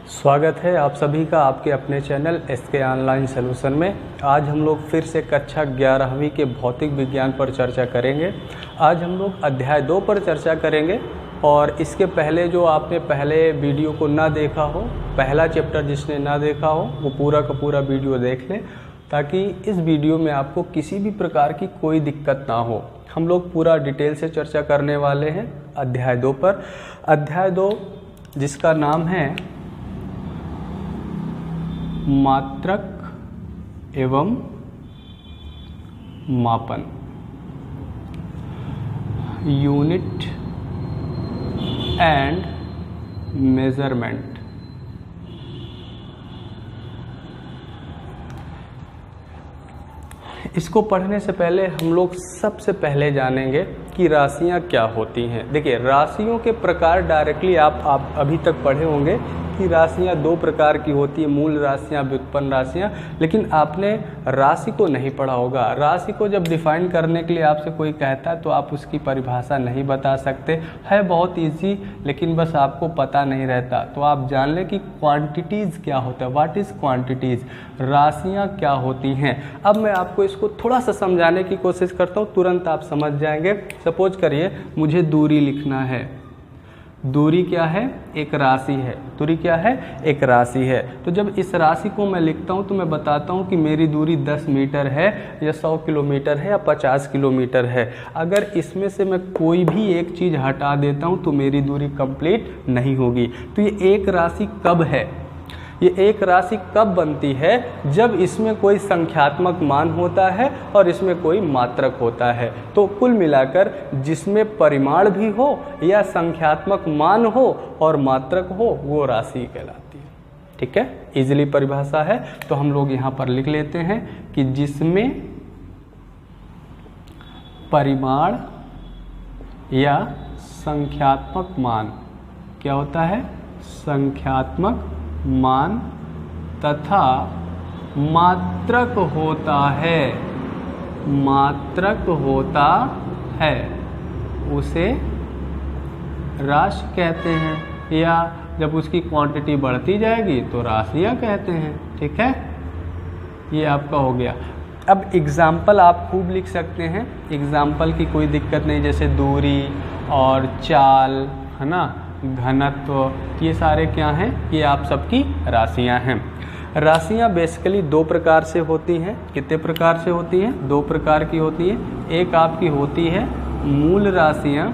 स्वागत है आप सभी का आपके अपने चैनल एसके ऑनलाइन सॉल्यूशन में। आज हम लोग फिर से कक्षा 11वीं के भौतिक विज्ञान पर चर्चा करेंगे। आज हम लोग अध्याय 2 पर चर्चा करेंगे और इसके पहले जो आपने पहले वीडियो को ना देखा हो, पहला चैप्टर जिसने ना देखा हो वो पूरा का पूरा वीडियो देख लें, ताकि इस वीडियो में आपको किसी भी प्रकार की कोई दिक्कत ना हो। हम लोग पूरा डिटेल से चर्चा करने वाले हैं अध्याय 2 पर। अध्याय 2 जिसका नाम है मात्रक एवं मापन, यूनिट एंड मेजरमेंट। इसको पढ़ने से पहले हम लोग सबसे पहले जानेंगे कि राशियां क्या होती हैं। देखिए, राशियों के प्रकार डायरेक्टली आप अभी तक पढ़े होंगे कि राशियां 2 प्रकार की होती है, मूल राशियां, व्युत्पन्न राशियां। लेकिन आपने राशि को नहीं पढ़ा होगा। राशि को जब डिफाइन करने के लिए आपसे कोई कहता है तो आप उसकी परिभाषा नहीं बता सकते। है बहुत इजी, लेकिन बस आपको पता नहीं रहता। तो आप जान लें कि क्वांटिटीज़ क्या होता है, व्हाट इज़ क्वांटिटीज़, राशियां क्या होती हैं। अब मैं आपको इसको थोड़ा सा समझाने की कोशिश करता हूँ, तुरंत आप समझ जाएंगे। सपोज करिए मुझे दूरी लिखना है। दूरी क्या है? एक राशि है। दूरी क्या है? एक राशि है। तो जब इस राशि को मैं लिखता हूं तो मैं बताता हूं कि मेरी दूरी 10 मीटर है या 100 किलोमीटर है या 50 किलोमीटर है। अगर इसमें से मैं कोई भी एक चीज़ हटा देता हूं तो मेरी दूरी कंप्लीट नहीं होगी। तो ये एक राशि कब है? ये एक राशि कब बनती है? जब इसमें कोई संख्यात्मक मान होता है और इसमें कोई मात्रक होता है। तो कुल मिलाकर जिसमें परिमाण भी हो या संख्यात्मक मान हो और मात्रक हो, वो राशि कहलाती है। ठीक है, इजीली परिभाषा है। तो हम लोग यहाँ पर लिख लेते हैं कि जिसमें परिमाण या संख्यात्मक मान क्या होता है? संख्यात्मक मान तथा मात्रक होता है, मात्रक होता है, उसे राशि कहते हैं। या जब उसकी क्वांटिटी बढ़ती जाएगी तो राशियां कहते हैं। ठीक है, ये आपका हो गया। अब एग्जाम्पल आप खूब लिख सकते हैं, एग्जाम्पल की कोई दिक्कत नहीं। जैसे दूरी और चाल, है ना, घनत्व, ये सारे क्या हैं? ये आप सबकी राशियां हैं। राशियां बेसिकली 2 प्रकार से होती हैं। कितने प्रकार से होती हैं? 2 प्रकार की होती हैं। एक आपकी होती है मूल राशियां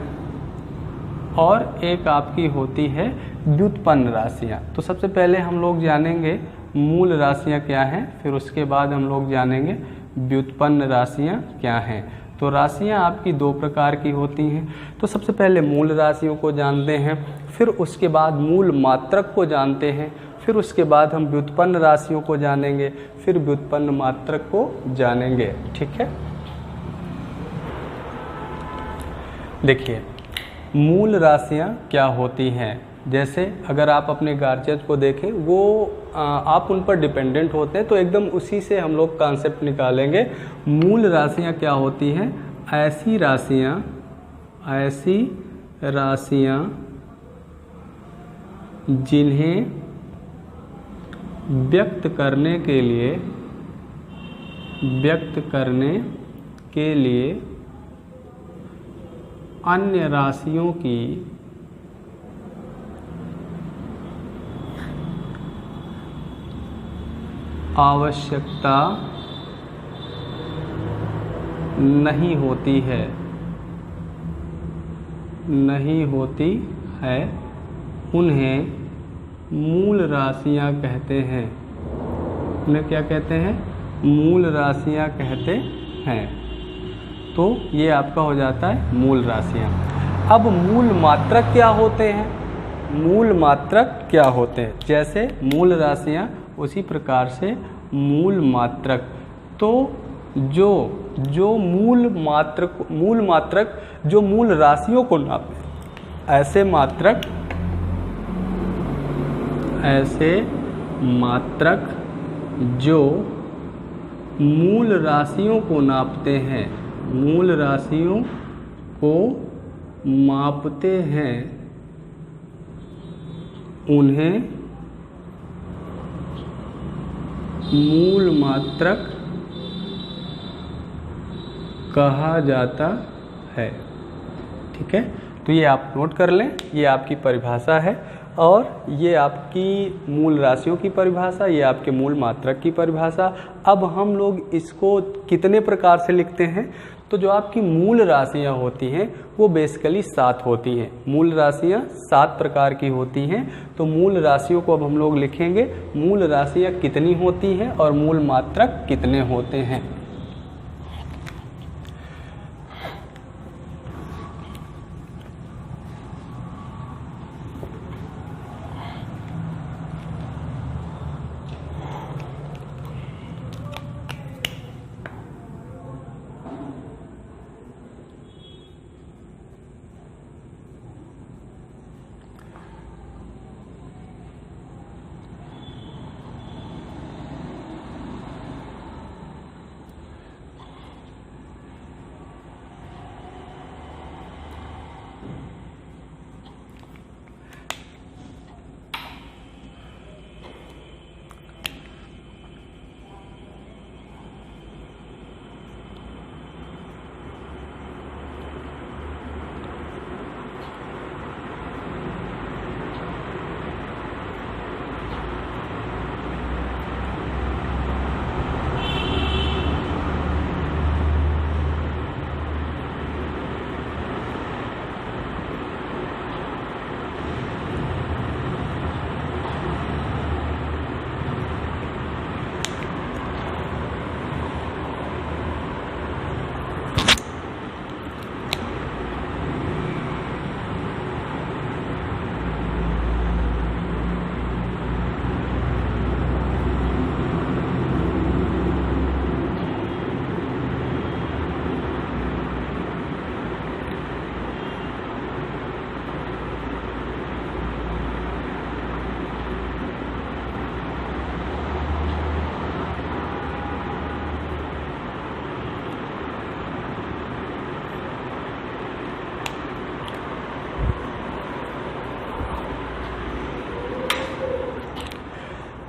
और एक आपकी होती है व्युत्पन्न राशियां। तो सबसे पहले हम लोग जानेंगे मूल राशियां क्या हैं, फिर उसके बाद हम लोग जानेंगे व्युत्पन्न राशियां क्या हैं। तो राशियां आपकी 2 प्रकार की होती हैं। तो सबसे पहले मूल राशियों को जानते हैं, फिर उसके बाद मूल मात्रक को जानते हैं, फिर उसके बाद हम व्युत्पन्न राशियों को जानेंगे, फिर व्युत्पन्न मात्रक को जानेंगे। ठीक है, देखिए मूल राशियां क्या होती हैं। जैसे अगर आप अपने गार्जियन को देखें, वो आप उन पर डिपेंडेंट होते हैं, तो एकदम उसी से हम लोग कॉन्सेप्ट निकालेंगे। मूल राशियां क्या होती हैं? ऐसी राशियां जिन्हें व्यक्त करने के लिए अन्य राशियों की आवश्यकता नहीं होती है, उन्हें मूल राशियां कहते हैं। उन्हें क्या कहते हैं? मूल राशियां कहते हैं। तो ये आपका हो जाता है मूल राशियां। अब मूल मात्रक क्या होते हैं? मूल मात्रक क्या होते हैं? जैसे मूल राशियां, उसी प्रकार से मूल मात्रक। तो जो मूल मात्रक जो मूल राशियों को नापे, ऐसे मात्रक जो मूल राशियों को नापते हैं, मूल राशियों को मापते हैं, उन्हें मूल मात्रक कहा जाता है। ठीक है, तो ये आप नोट कर लें, ये आपकी परिभाषा है और ये आपकी मूल राशियों की परिभाषा, ये आपके मूल मात्रक की परिभाषा। अब हम लोग इसको कितने प्रकार से लिखते हैं, तो जो आपकी मूल राशियां होती हैं वो बेसिकली 7 होती हैं। मूल राशियां 7 प्रकार की होती हैं। तो मूल राशियों को अब हम लोग लिखेंगे, मूल राशियां कितनी होती हैं और मूल मात्रक कितने होते हैं।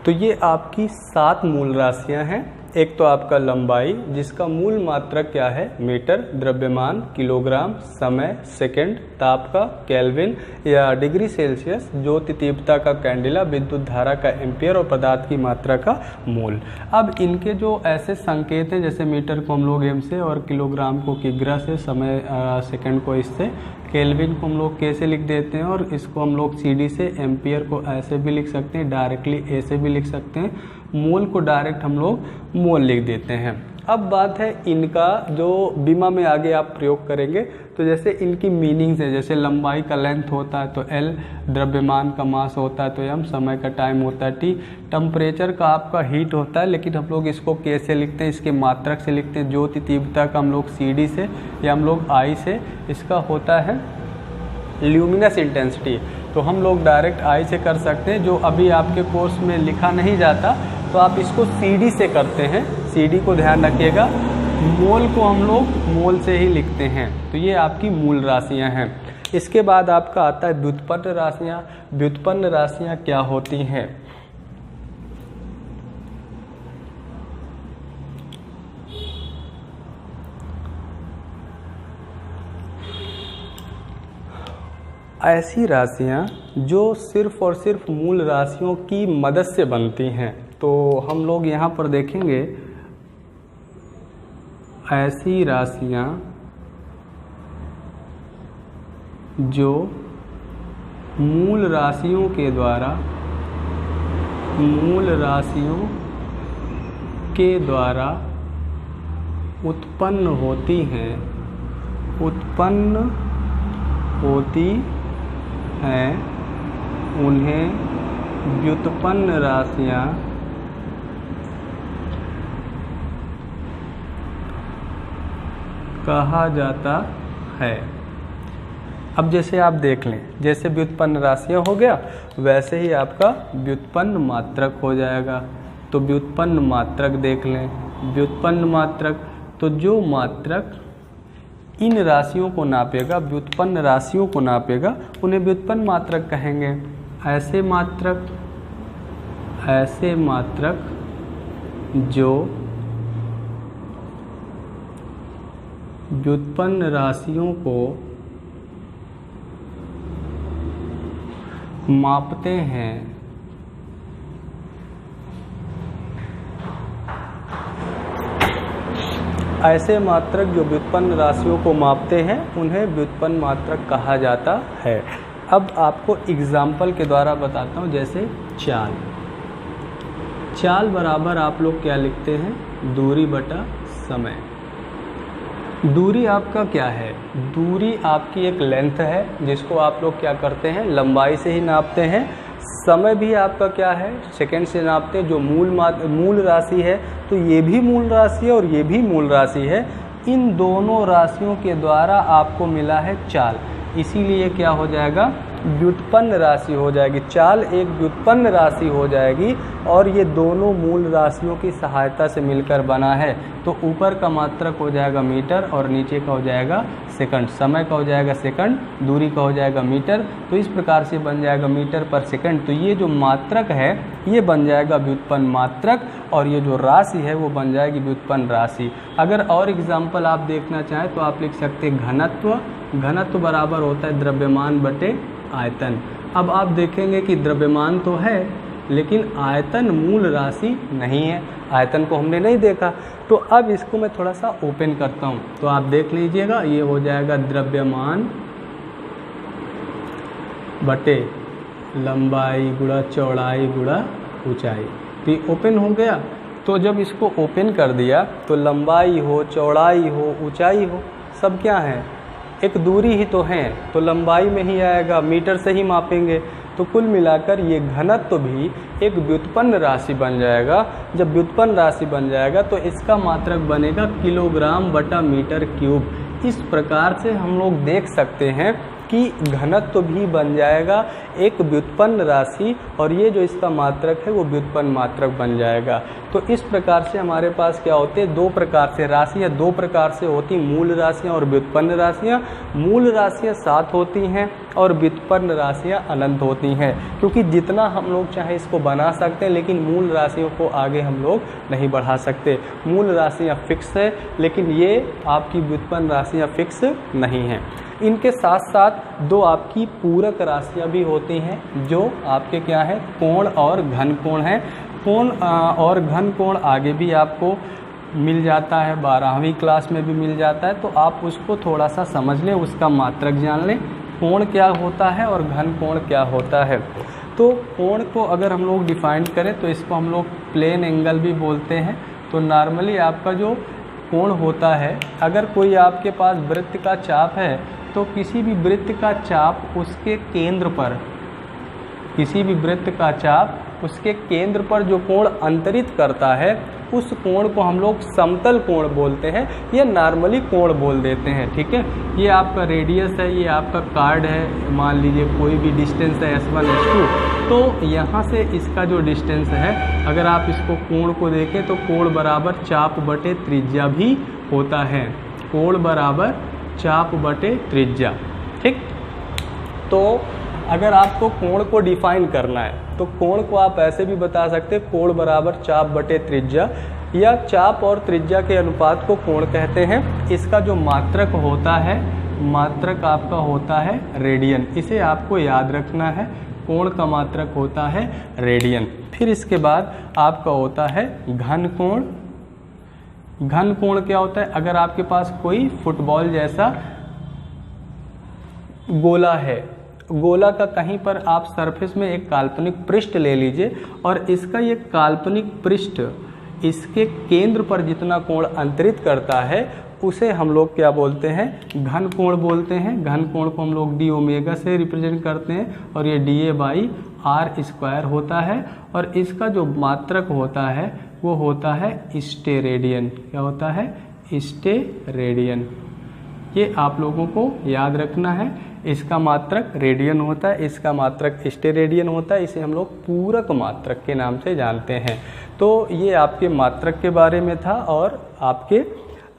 तो ये आपकी 7 मूल राशियां हैं। एक तो आपका लंबाई, जिसका मूल मात्रक क्या है, मीटर, द्रव्यमान किलोग्राम, समय सेकंड, ताप का केल्विन या डिग्री सेल्सियस, ज्योति तीव्रता का कैंडिला, विद्युत धारा का एम्पियर और पदार्थ की मात्रा का मोल। अब इनके जो ऐसे संकेत हैं, जैसे मीटर को हम लोग एम से और किलोग्राम को किग्रा से, समय सेकंड को इससे, केल्विन को हम लोग के से लिख देते हैं और इसको हम लोग सीडी से, एम्पियर को ऐसे भी लिख सकते हैं, डायरेक्टली ए से भी लिख सकते हैं, मोल को डायरेक्ट हम लोग मोल लिख देते हैं। अब बात है इनका जो बीमा में आगे आप प्रयोग करेंगे, तो जैसे इनकी मीनिंग्स है, जैसे लंबाई का लेंथ होता है तो एल, द्रव्यमान का मास होता है तो एम, समय का टाइम होता है टी, टेम्परेचर का आपका हीट होता है, लेकिन हम लोग इसको के से लिखते हैं, इसके मात्रक से लिखते हैं, ज्योति तीव्रता का हम लोग सीडी से या हम लोग आई से, इसका होता है ल्यूमिनस इंटेंसिटी, तो हम लोग डायरेक्ट आई से कर सकते हैं। जो अभी आपके कोर्स में लिखा नहीं जाता तो आप इसको सीडी से करते हैं, सीडी को ध्यान रखिएगा। मोल को हम लोग मोल से ही लिखते हैं। तो ये आपकी मूल राशियां हैं। इसके बाद आपका आता है व्युत्पन्न राशियां। व्युत्पन्न राशियां क्या होती हैं? ऐसी राशियां जो सिर्फ और सिर्फ मूल राशियों की मदद से बनती हैं। तो हम लोग यहाँ पर देखेंगे, ऐसी राशियां जो मूल राशियों के द्वारा उत्पन्न होती हैं, उन्हें व्युत्पन्न राशियां कहा जाता है। अब जैसे आप देख लें, जैसे व्युत्पन्न राशियां हो गया, वैसे ही आपका व्युत्पन्न मात्रक हो जाएगा। तो व्युत्पन्न मात्रक देख लें। व्युत्पन्न मात्रक, तो जो मात्रक इन राशियों को नापेगा, व्युत्पन्न राशियों को नापेगा, उन्हें व्युत्पन्न मात्रक कहेंगे। ऐसे मात्रक जो व्युत्पन्न राशियों को मापते हैं ऐसे मात्रक जो व्युत्पन्न राशियों को मापते हैं उन्हें व्युत्पन्न मात्रक कहा जाता है। अब आपको एग्जाम्पल के द्वारा बताता हूँ, जैसे चाल। चाल बराबर आप लोग क्या लिखते हैं, दूरी बटा समय। दूरी आपका क्या है, दूरी आपकी एक लेंथ है जिसको आप लोग क्या करते हैं, लंबाई से ही नापते हैं। समय भी आपका क्या है, सेकंड से नापते हैं। जो मूल राशि है तो ये भी मूल राशि है और ये भी मूल राशि है। इन दोनों राशियों के द्वारा आपको मिला है चाल, इसीलिए क्या हो जाएगा, व्युत्पन्न राशि हो जाएगी। चाल एक व्युत्पन्न राशि हो जाएगी और ये दोनों मूल राशियों की सहायता से मिलकर बना है। तो ऊपर का मात्रक हो जाएगा मीटर और नीचे का हो जाएगा सेकंड। समय का हो जाएगा सेकंड, दूरी का हो जाएगा मीटर। तो इस प्रकार से बन जाएगा मीटर पर सेकंड। तो ये जो मात्रक है ये बन जाएगा व्युत्पन्न मात्रक और ये जो राशि है वो बन जाएगी व्युत्पन्न राशि। अगर और एग्जाम्पल आप देखना चाहें तो आप लिख सकते हैं घनत्व। घनत्व बराबर होता है द्रव्यमान बटे आयतन। अब आप देखेंगे कि द्रव्यमान तो है लेकिन आयतन मूल राशि नहीं है, आयतन को हमने नहीं देखा। तो अब इसको मैं थोड़ा सा ओपन करता हूँ तो आप देख लीजिएगा, ये हो जाएगा द्रव्यमान बटे लंबाई गुणा चौड़ाई गुणा ऊंचाई। तो ये ओपन हो गया। तो जब इसको ओपन कर दिया तो लंबाई हो, चौड़ाई हो, ऊंचाई हो, सब क्या है, एक दूरी ही तो है, तो लंबाई में ही आएगा, मीटर से ही मापेंगे। तो कुल मिलाकर ये घनत्व भी एक व्युत्पन्न राशि बन जाएगा। जब व्युत्पन्न राशि बन जाएगा तो इसका मात्रक बनेगा किलोग्राम बटा मीटर क्यूब। इस प्रकार से हम लोग देख सकते हैं कि घनत्व भी बन जाएगा एक व्युत्पन्न राशि और ये जो इसका मात्रक है वो व्युत्पन्न मात्रक बन जाएगा। तो इस प्रकार से हमारे पास क्या होते हैं, दो प्रकार से राशियाँ दो प्रकार से होती, मूल राशियाँ और व्युत्पन्न राशियाँ। मूल राशियाँ 7 होती हैं और व्युत्पन्न राशियाँ अनंत होती हैं, क्योंकि जितना हम लोग चाहे इसको बना सकते हैं लेकिन मूल राशियों को आगे हम लोग नहीं बढ़ा सकते। मूल राशियाँ फिक्स है लेकिन ये आपकी व्युत्पन्न राशियाँ फिक्स नहीं हैं। इनके साथ साथ दो आपकी पूरक राशियाँ भी होती हैं जो आपके क्या है, कोण और घन कोण हैं। कोण और घन कोण आगे भी आपको मिल जाता है, 12वीं क्लास में भी मिल जाता है, तो आप उसको थोड़ा सा समझ लें, उसका मात्रक जान लें, कोण क्या होता है और घन कोण क्या होता है। तो कोण को अगर हम लोग डिफाइन करें तो इसको हम लोग प्लेन एंगल भी बोलते हैं। तो नॉर्मली आपका जो कोण होता है, अगर कोई आपके पास वृत्त का चाप है तो किसी भी वृत्त का चाप उसके केंद्र पर, किसी भी वृत्त का चाप उसके केंद्र पर जो कोण अंतरित करता है उस कोण को हम लोग समतल कोण बोलते हैं या नॉर्मली कोण बोल देते हैं। ठीक है, ये आपका रेडियस है, ये आपका कार्ड है, मान लीजिए कोई भी डिस्टेंस है S1 S2, तो यहाँ से इसका जो डिस्टेंस है अगर आप इसको कोण को देखें तो कोण बराबर चाप बटे त्रिज्या भी होता है। कोण बराबर चाप बटे त्रिज्या। ठीक, तो अगर आपको कोण को डिफाइन करना है तो कोण को आप ऐसे भी बता सकते हैं, कोण बराबर चाप बटे त्रिज्या, या चाप और त्रिज्या के अनुपात को कोण कहते हैं। इसका जो मात्रक होता है, मात्रक आपका होता है रेडियन, इसे आपको याद रखना है। कोण का मात्रक होता है रेडियन। फिर इसके बाद आपका होता है घन कोण। घन कोण क्या होता है, अगर आपके पास कोई फुटबॉल जैसा गोला है, गोला का कहीं पर आप सरफेस में एक काल्पनिक पृष्ठ ले लीजिए और इसका ये काल्पनिक पृष्ठ इसके केंद्र पर जितना कोण अंतरित करता है उसे हम लोग क्या बोलते हैं, घन कोण बोलते हैं। घन कोण को हम लोग डी ओमेगा से रिप्रेजेंट करते हैं और ये DA/r² होता है और इसका जो मात्रक होता है वो होता है स्टेरेडियन। क्या होता है, स्टेरेडियन। ये आप लोगों को याद रखना है। इसका मात्रक रेडियन होता है, इसका मात्रक स्टेरेडियन होता है। इसे हम लोग पूरक मात्रक के नाम से जानते हैं। तो ये आपके मात्रक के बारे में था और आपके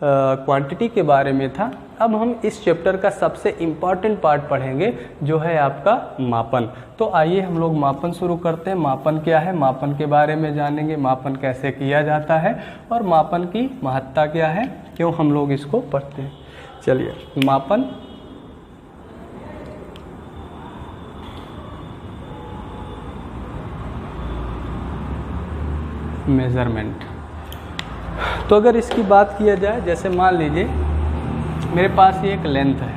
क्वांटिटी के बारे में था। अब हम इस चैप्टर का सबसे इम्पॉर्टेंट पार्ट पढ़ेंगे जो है आपका मापन। तो आइए हम लोग मापन शुरू करते हैं। मापन क्या है, मापन के बारे में जानेंगे, मापन कैसे किया जाता है और मापन की महत्ता क्या है, क्यों हम लोग इसको पढ़ते हैं। चलिए, मापन मेजरमेंट। तो अगर इसकी बात किया जाए, जैसे मान लीजिए मेरे पास ये एक लेंथ है,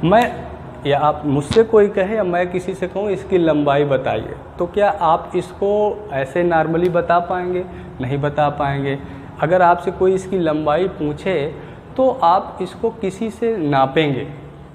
मैं या आप मुझसे कोई कहे या मैं किसी से कहूँ इसकी लंबाई बताइए, तो क्या आप इसको ऐसे नॉर्मली बता पाएंगे? नहीं बता पाएंगे। अगर आपसे कोई इसकी लंबाई पूछे तो आप इसको किसी से नापेंगे,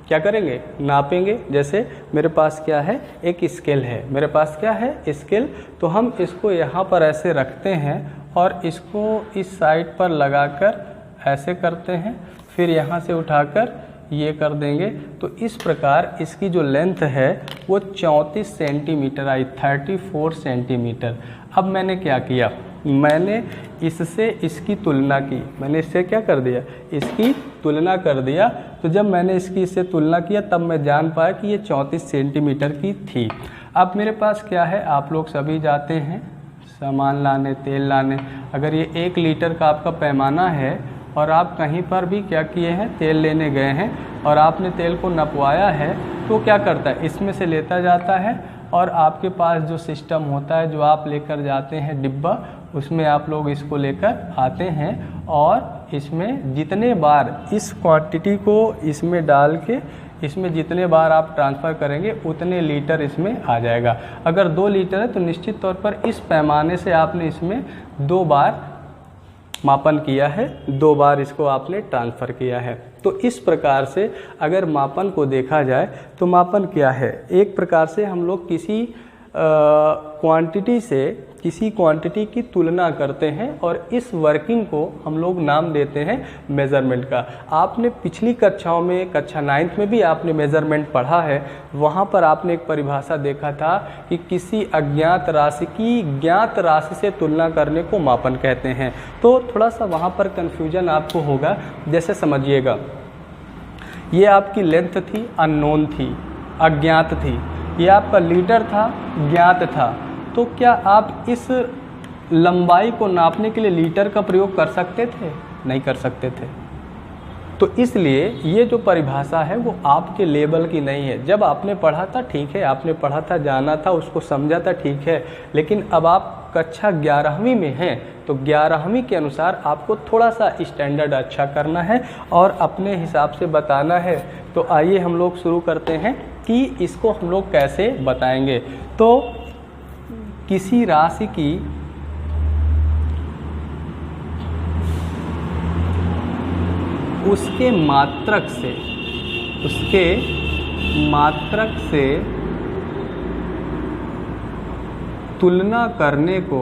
क्या करेंगे? नापेंगे। जैसे मेरे पास क्या है, एक स्केल है, मेरे पास क्या है, स्केल। तो हम इसको यहाँ पर ऐसे रखते हैं और इसको इस साइड पर लगाकर ऐसे करते हैं, फिर यहाँ से उठाकर ये कर देंगे। तो इस प्रकार इसकी जो लेंथ है वो 34 सेंटीमीटर आई, 34 सेंटीमीटर। अब मैंने क्या किया, मैंने इससे इसकी तुलना की, मैंने इससे क्या कर दिया, इसकी तुलना कर दिया। तो जब मैंने इसकी इससे तुलना किया तब मैं जान पाया कि ये 34 सेंटीमीटर की थी। अब मेरे पास क्या है, आप लोग सभी जाते हैं सामान लाने, तेल लाने। अगर ये 1 लीटर का आपका पैमाना है और आप कहीं पर भी क्या किए हैं, तेल लेने गए हैं और आपने तेल को नपवाया है, तो क्या करता है, इसमें से लेता जाता है और आपके पास जो सिस्टम होता है, जो आप लेकर जाते हैं डिब्बा, उसमें आप लोग इसको लेकर आते हैं और इसमें जितने बार इस क्वांटिटी को इसमें डाल के इसमें जितने बार आप ट्रांसफ़र करेंगे उतने लीटर इसमें आ जाएगा। अगर 2 लीटर है तो निश्चित तौर पर इस पैमाने से आपने इसमें 2 बार मापन किया है, 2 बार इसको आपने ट्रांसफ़र किया है। तो इस प्रकार से अगर मापन को देखा जाए तो मापन क्या है, एक प्रकार से हम लोग किसी क्वांटिटी से किसी क्वांटिटी की तुलना करते हैं और इस वर्किंग को हम लोग नाम देते हैं मेज़रमेंट का। आपने पिछली कक्षाओं में, कक्षा 9th में भी आपने मेज़रमेंट पढ़ा है। वहाँ पर आपने एक परिभाषा देखा था कि किसी अज्ञात राशि की ज्ञात राशि से तुलना करने को मापन कहते हैं। तो थोड़ा सा वहाँ पर कन्फ्यूजन आपको होगा। जैसे समझिएगा, ये आपकी लेंथ थी, अननोन थी, अज्ञात थी। ये आपका लीटर था, ज्ञात था। तो क्या आप इस लंबाई को नापने के लिए लीटर का प्रयोग कर सकते थे? नहीं कर सकते थे। तो इसलिए ये जो परिभाषा है वो आपके लेवल की नहीं है। जब आपने पढ़ा था ठीक है, आपने पढ़ा था, जाना था, उसको समझा था ठीक है, लेकिन अब आप कक्षा 11वीं में हैं तो 11वीं के अनुसार आपको थोड़ा सा स्टैंडर्ड अच्छा करना है और अपने हिसाब से बताना है। तो आइए हम लोग शुरू करते हैं कि इसको हम लोग कैसे बताएंगे। तो किसी राशि की उसके मात्रक से तुलना करने को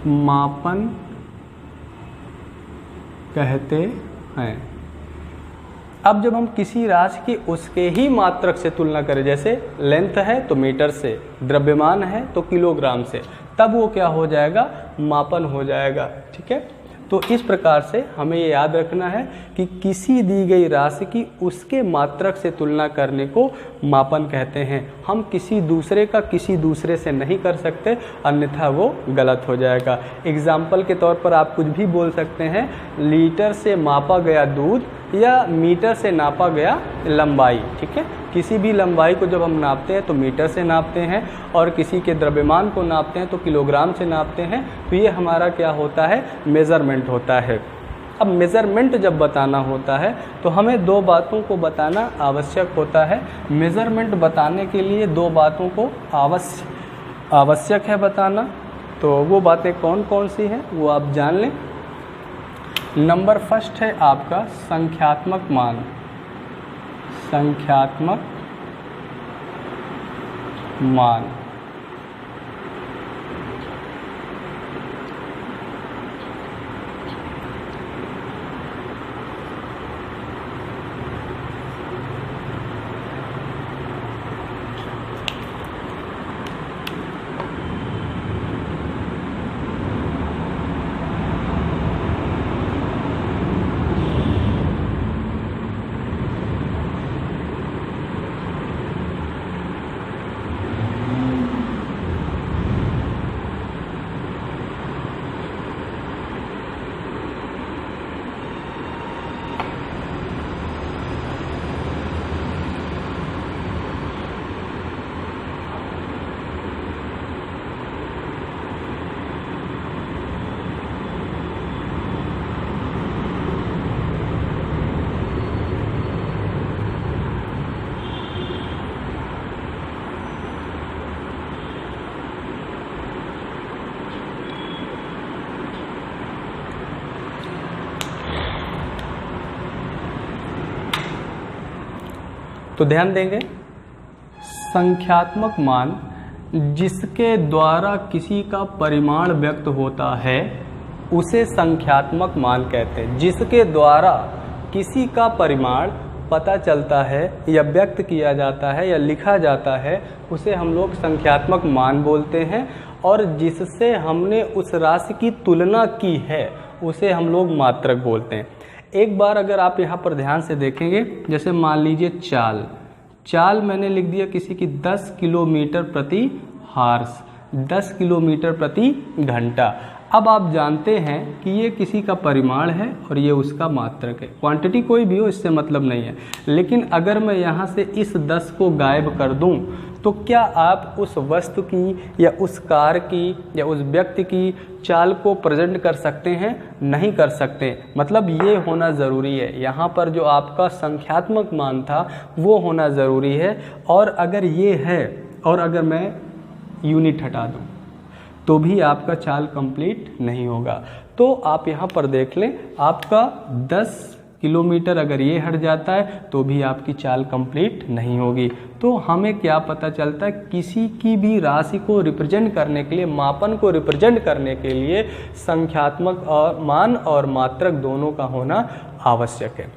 मापन कहते हैं। अब जब हम किसी राशि की उसके ही मात्रक से तुलना करें, जैसे लेंथ है तो मीटर से, द्रव्यमान है तो किलोग्राम से, तब वो क्या हो जाएगा, मापन हो जाएगा। ठीक है। तो इस प्रकार से हमें ये याद रखना है कि किसी दी गई राशि की उसके मात्रक से तुलना करने को मापन कहते हैं। हम किसी दूसरे का किसी दूसरे से नहीं कर सकते, अन्यथा वो गलत हो जाएगा। एग्जाम्पल के तौर पर आप कुछ भी बोल सकते हैं, लीटर से मापा गया दूध या मीटर से नापा गया लंबाई। ठीक है। किसी भी लंबाई को जब हम नापते हैं तो मीटर से नापते हैं और किसी के द्रव्यमान को नापते हैं तो किलोग्राम से नापते हैं। तो ये हमारा क्या होता है, मेज़रमेंट होता है। अब मेज़रमेंट जब बताना होता है तो हमें 2 बातों को बताना आवश्यक होता है। मेज़रमेंट बताने के लिए 2 बातों को आवश्यक है बताना। तो वो बातें कौन कौन सी हैं वो आप जान लें। नंबर फर्स्ट है आपका संख्यात्मक मान। संख्यात्मक मान ध्यान देंगे, संख्यात्मक मान जिसके द्वारा किसी का परिमाण व्यक्त होता है उसे संख्यात्मक मान कहते हैं। जिसके द्वारा किसी का परिमाण पता चलता है या व्यक्त किया जाता है या लिखा जाता है उसे हम लोग संख्यात्मक मान बोलते हैं, और जिससे हमने उस राशि की तुलना की है उसे हम लोग मात्रक बोलते हैं। एक बार अगर आप यहाँ पर ध्यान से देखेंगे, जैसे मान लीजिए चाल मैंने लिख दिया किसी की 10 किलोमीटर प्रति हार्स, 10 किलोमीटर प्रति घंटा। अब आप जानते हैं कि ये किसी का परिमाण है और ये उसका मात्रक है। क्वांटिटी कोई भी हो इससे मतलब नहीं है, लेकिन अगर मैं यहाँ से इस 10 को गायब कर दूँ तो क्या आप उस वस्तु की या उस कार की या उस व्यक्ति की चाल को प्रेजेंट कर सकते हैं? नहीं कर सकते। मतलब ये होना ज़रूरी है, यहाँ पर जो आपका संख्यात्मक मान था वो होना ज़रूरी है। और अगर ये है और अगर मैं यूनिट हटा दूँ तो भी आपका चाल कंप्लीट नहीं होगा। तो आप यहाँ पर देख लें, आपका 10 किलोमीटर अगर ये हट जाता है तो भी आपकी चाल कंप्लीट नहीं होगी। तो हमें क्या पता चलता है, किसी की भी राशि को रिप्रेजेंट करने के लिए, मापन को रिप्रेजेंट करने के लिए संख्यात्मक और मान और मात्रक दोनों का होना आवश्यक है।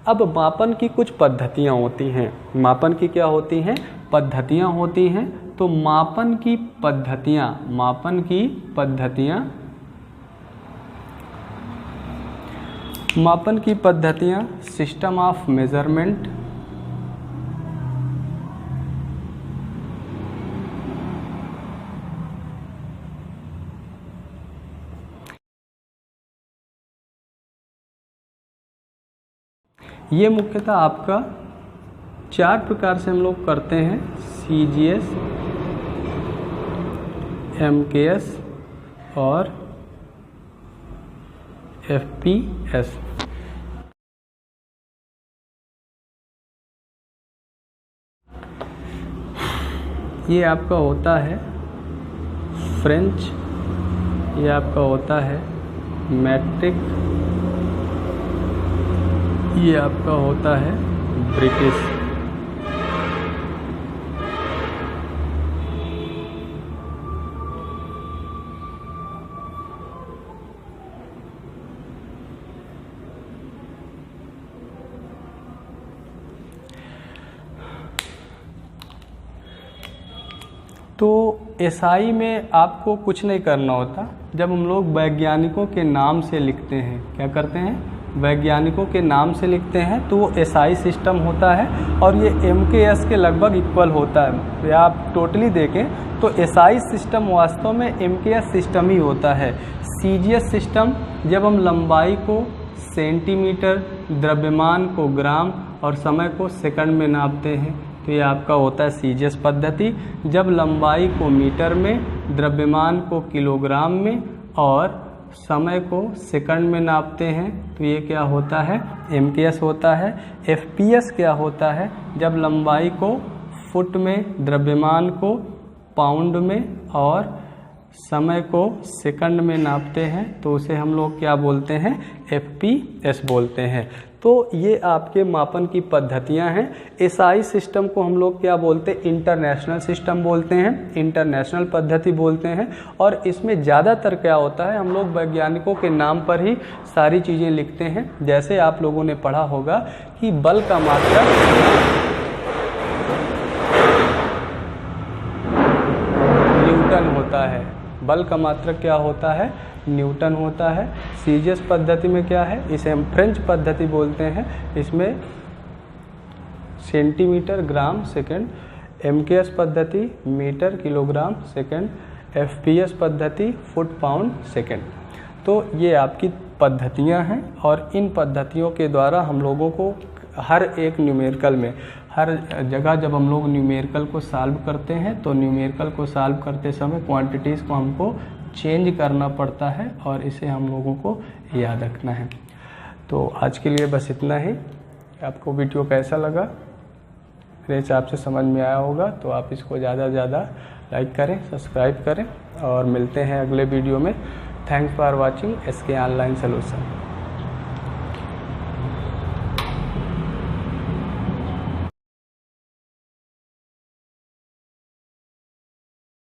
अब मापन की कुछ पद्धतियाँ होती हैं। मापन की क्या होती हैं? पद्धतियाँ होती हैं। तो मापन की पद्धतियाँ सिस्टम ऑफ मेजरमेंट, ये मुख्यतः आपका 4 प्रकार से हम लोग करते हैं, CGS, MKS और FPS। ये आपका होता है फ्रेंच, ये आपका होता है मैट्रिक, ये आपका होता है ब्रिटिश। तो SI में आपको कुछ नहीं करना होता। जब हम लोग वैज्ञानिकों के नाम से लिखते हैं, क्या करते हैं? वैज्ञानिकों के नाम से लिखते हैं तो वो SI सिस्टम होता है, और ये MKS के लगभग इक्वल होता है। या आप टोटली देखें तो SI सिस्टम वास्तव में MKS सिस्टम ही होता है। CGS सिस्टम जब हम लंबाई को सेंटीमीटर, द्रव्यमान को ग्राम और समय को सेकंड में नापते हैं तो ये आपका होता है CGS पद्धति। जब लंबाई को मीटर में, द्रव्यमान को किलोग्राम में और समय को सेकंड में नापते हैं तो ये क्या होता है? MKS होता है। FPS क्या होता है? जब लंबाई को फुट में, द्रव्यमान को पाउंड में और समय को सेकंड में नापते हैं तो उसे हम लोग क्या बोलते हैं? FPS बोलते हैं। तो ये आपके मापन की पद्धतियां हैं। SI सिस्टम को हम लोग क्या बोलते हैं? इंटरनेशनल सिस्टम बोलते हैं, इंटरनेशनल पद्धति बोलते हैं। और इसमें ज़्यादातर क्या होता है, हम लोग वैज्ञानिकों के नाम पर ही सारी चीज़ें लिखते हैं। जैसे आप लोगों ने पढ़ा होगा कि बल का मात्रक न्यूटन होता है। बल का मात्रक क्या होता है? न्यूटन होता है। CGS पद्धति में क्या है? इसे हम फ्रेंच पद्धति बोलते हैं। इसमें सेंटीमीटर, ग्राम, सेकंड। MKS पद्धति मीटर, किलोग्राम, सेकंड। FPS पद्धति फुट, पाउंड, सेकंड। तो ये आपकी पद्धतियां हैं, और इन पद्धतियों के द्वारा हम लोगों को हर एक न्यूमेरिकल में, हर जगह जब हम लोग न्यूमेरिकल को सॉल्व करते हैं तो न्यूमेरिकल को सॉल्व करते समय क्वांटिटीज़ को हमको चेंज करना पड़ता है, और इसे हम लोगों को याद रखना है। तो आज के लिए बस इतना ही। आपको वीडियो कैसा लगा? मेरे हिसाब से समझ में आया होगा, तो आप इसको ज़्यादा से ज़्यादा लाइक करें, सब्सक्राइब करें, और मिलते हैं अगले वीडियो में। Thanks for watching SK online solution.